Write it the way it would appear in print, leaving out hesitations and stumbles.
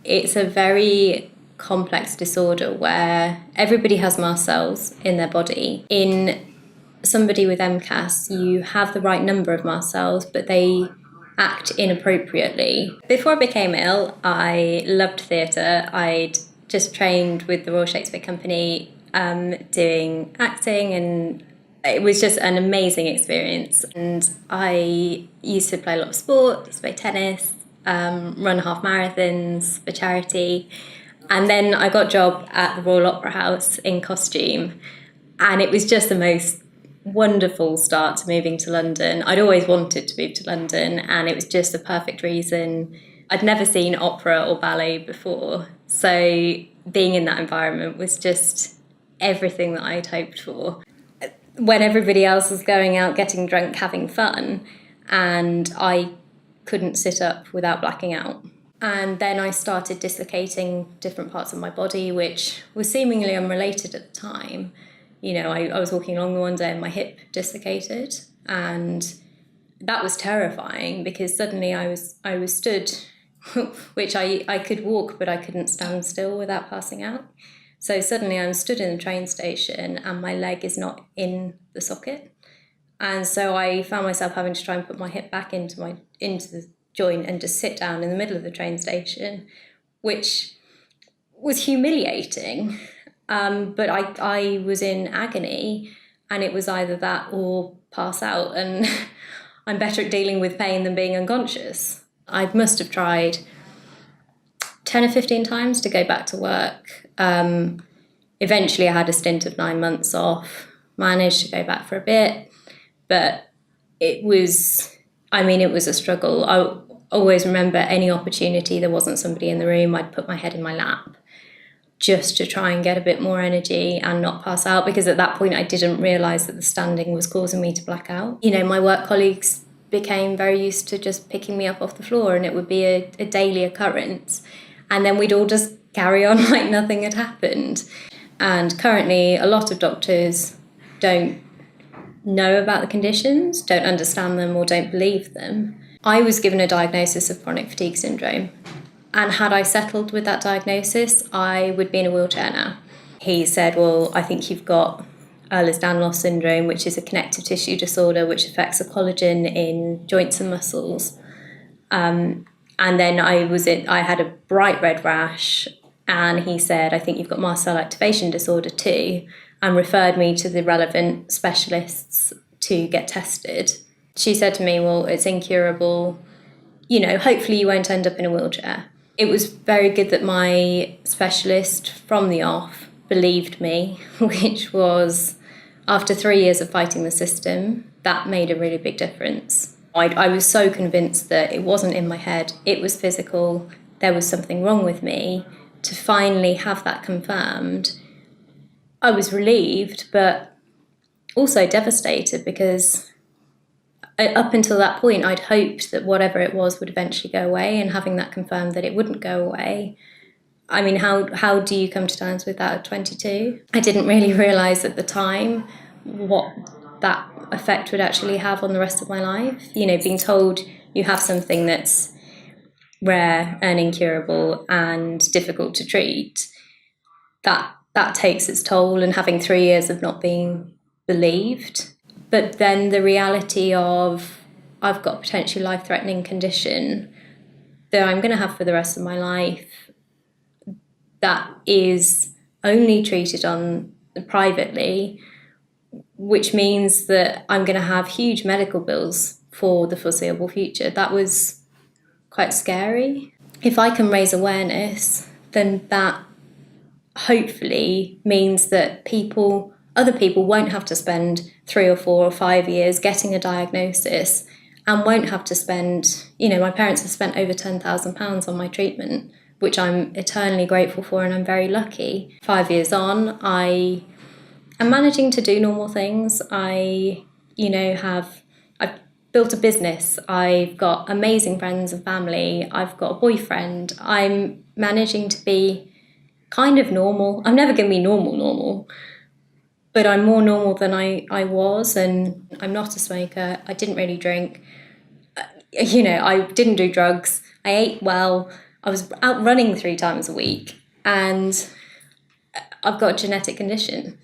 it's a very complex disorder where everybody has mast cells in their body. In somebody with MCAS, you have the right number of mast cells, but they act inappropriately. Before I became ill, I loved theatre. I'd just trained with the Royal Shakespeare Company, doing acting, and it was just an amazing experience. And I used to play a lot of sport, used to play tennis, run half marathons for charity. And then I got a job at the Royal Opera House in costume. And it was just the most wonderful start to moving to London. I'd always wanted to move to London, and it was just the perfect reason. I'd never seen opera or ballet before. So being in that environment was just everything that I'd hoped for. When everybody else was going out, getting drunk, having fun, and I couldn't sit up without blacking out. And then I started dislocating different parts of my body, which was seemingly unrelated at the time. You know, I was walking along one day and my hip dislocated, and that was terrifying because suddenly I was stood, which I could walk, but I couldn't stand still without passing out. So suddenly I'm stood in the train station and my leg is not in the socket. And so I found myself having to try and put my hip back into the joint and just sit down in the middle of the train station, which was humiliating. But I was in agony, and it was either that or pass out. And I'm better at dealing with pain than being unconscious. I must have tried 10 or 15 times to go back to work. Eventually I had a stint of 9 months off, managed to go back for a bit, but it was a struggle. I always remember any opportunity there wasn't somebody in the room, I'd put my head in my lap just to try and get a bit more energy and not pass out, because at that point I didn't realise that the standing was causing me to black out. You know, my work colleagues became very used to just picking me up off the floor, and it would be a daily occurrence. And then we'd all just carry on like nothing had happened. And currently a lot of doctors don't know about the conditions, don't understand them, or don't believe them. I was given a diagnosis of chronic fatigue syndrome. And had I settled with that diagnosis, I would be in a wheelchair now. He said, well, I think you've got Ehlers-Danlos syndrome, which is a connective tissue disorder which affects the collagen in joints and muscles. And then I had a bright red rash, and he said, I think you've got mast cell activation disorder too, and referred me to the relevant specialists to get tested. She said to me, well, it's incurable. You know, hopefully you won't end up in a wheelchair. It was very good that my specialist from the off believed me, which was, after 3 years of fighting the system, that made a really big difference. I was so convinced that it wasn't in my head, it was physical, there was something wrong with me. To finally have that confirmed, I was relieved, but also devastated, because up until that point, I'd hoped that whatever it was would eventually go away, and having that confirmed that it wouldn't go away. I mean, how do you come to terms with that at 22? I didn't really realise at the time what that effect would actually have on the rest of my life. You know, being told you have something that's rare and incurable and difficult to treat, that takes its toll, and having 3 years of not being believed. But then the reality of, I've got a potentially life-threatening condition that I'm going to have for the rest of my life, that is only treated on privately, which means that I'm going to have huge medical bills for the foreseeable future. That was quite scary. If I can raise awareness, then that hopefully means that other people won't have to spend 3 or 4 or 5 years getting a diagnosis, and won't have to spend, you know, my parents have spent over £10,000 on my treatment, which I'm eternally grateful for, and I'm very lucky. 5 years on, I am managing to do normal things. I've built a business. I've got amazing friends and family. I've got a boyfriend. I'm managing to be kind of normal. I'm never going to be normal, but I'm more normal than I was, and I'm not a smoker. I didn't really drink. I didn't do drugs. I ate well. I was out running 3 times a week, and I've got a genetic condition.